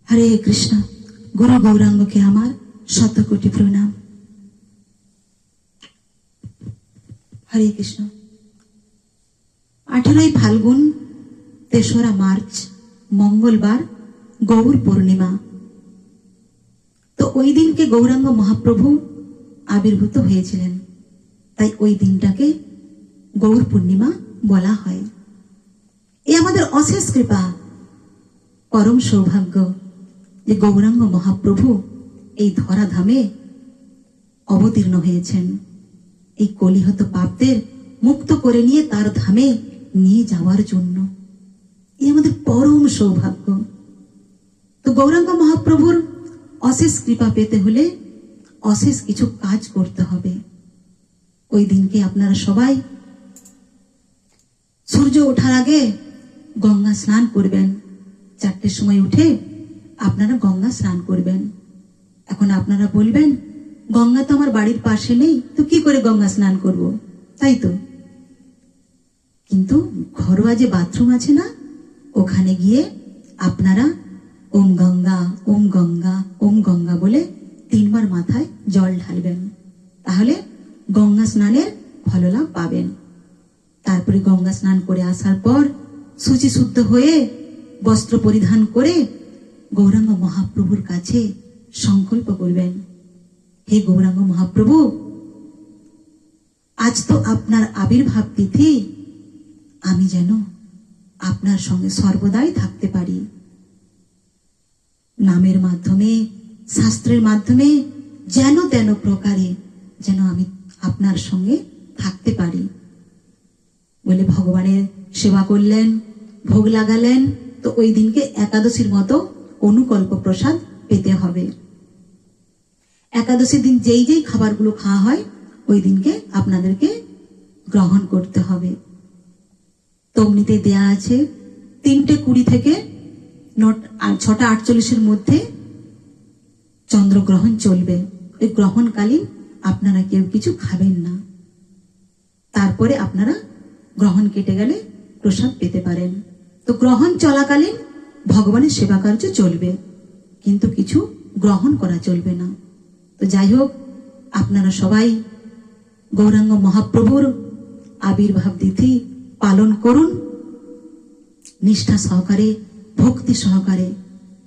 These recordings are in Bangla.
হরে কৃষ্ণ। গুরু গৌরাঙ্গকে আমার শতকোটি প্রণাম। হরে কৃষ্ণ। 18ই ফাল্গুন 3রা মার্চ মঙ্গলবার গৌর পূর্ণিমা। তো ওই দিনকে গৌরাঙ্গ মহাপ্রভু আবির্ভূত হয়েছিলেন, তাই ওই দিনটাকে গৌর পূর্ণিমা বলা হয়। এ আমাদের অশেষ কৃপা, পরম সৌভাগ্য যে গৌরাঙ্গ মহাপ্রভু এই ধরাধামে অবতীর্ণ হয়েছেন এই কলিহত পাপদের মুক্ত করে নিয়ে তার ধামে নিয়ে যাওয়ার জন্য। এ আমাদের পরম সৌভাগ্য। তো গৌরাঙ্গ মহাপ্রভুর অশেষ কৃপা পেতে হলে অশেষ কিছু কাজ করতে হবে। ওই দিনকে আপনারা সবাই সূর্য ওঠার আগে গঙ্গা স্নান করবেন। 4টের সময় উঠে আপনারা গঙ্গা স্নান করবেন। এখন আপনারা বলবেন, গঙ্গা তো আমার বাড়ির পাশে নেই, তো কি করে গঙ্গা স্নান করব? তাই তো, কিন্তু ঘরোয়া যে বাথরুম আছে না, ওখানে গিয়ে আপনারা ওম গঙ্গা ওম গঙ্গা ওম গঙ্গা বলে 3 বার মাথায় জল ঢালবেন। তাহলে গঙ্গা স্নানের ফললাভ পাবেন। তারপরে গঙ্গা স্নান করে আসার পর শুচি শুদ্ধ হয়ে বস্ত্র পরিধান করে গৌরাঙ্গ মহাপ্রভুর কাছে সংকল্প করবেন, হে গৌরাঙ্গ মহাপ্রভু, আজ তো আপনার আবির্ভাব তিথি, আমি যেন আপনার সঙ্গে সর্বদাই থাকতে পারি। নামের মাধ্যমে, শাস্ত্রের মাধ্যমে, যেন তেন প্রকারে যেন আমি আপনার সঙ্গে থাকতে পারি বলে ভগবানের সেবা করলেন, ভোগ লাগালেন। তো ওই দিনকে একাদশীর মতো অনুকল্প প্রসাদ পেতে হবে। একাদশীর দিন যেই যেই খাবারগুলো খাওয়া হয় ওই দিনকে আপনাদেরকে গ্রহণ করতে হবে। তমনিতে দেয়া আছে 3:20 থেকে 6:48 মধ্যে চন্দ্রগ্রহণ চলবে। ওই গ্রহণকালীন আপনারা কেউ কিছু খাবেন না। তারপরে আপনারা গ্রহণ কেটে গেলে প্রসাদ পেতে পারেন। তো গ্রহণ চলাকালীন ভগবানের সেবা কার্য চলবে, কিন্তু কিছু গ্রহণ করা চলবে না। তো যাই হোক, আপনারা সবাই গৌরাঙ্গ মহাপ্রভুর আবির্ভাব তিথি পালন করুন নিষ্ঠা সহকারে, ভক্তি সহকারে,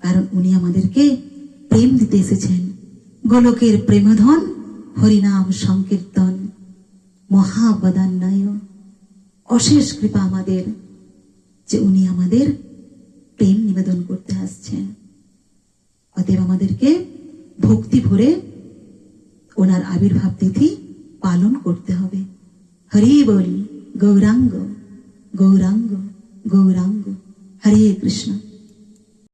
কারণ উনি আমাদেরকে প্রেম দিতে এসেছেন। গোলকের প্রেমধন হরিনাম সংকীর্তন মহাবদান্যায়। অশেষ কৃপা আমাদের যে উনি আমাদের প্রেম নিবেদন করতে আসছেন। অতএব আমাদেরকে ভক্তি ভরে ওনার আবির্ভাব তিথি পালন করতে হবে। হরি বল গৌরাঙ্গ গৌরাঙ্গ গৌরাঙ্গ। হরে কৃষ্ণ।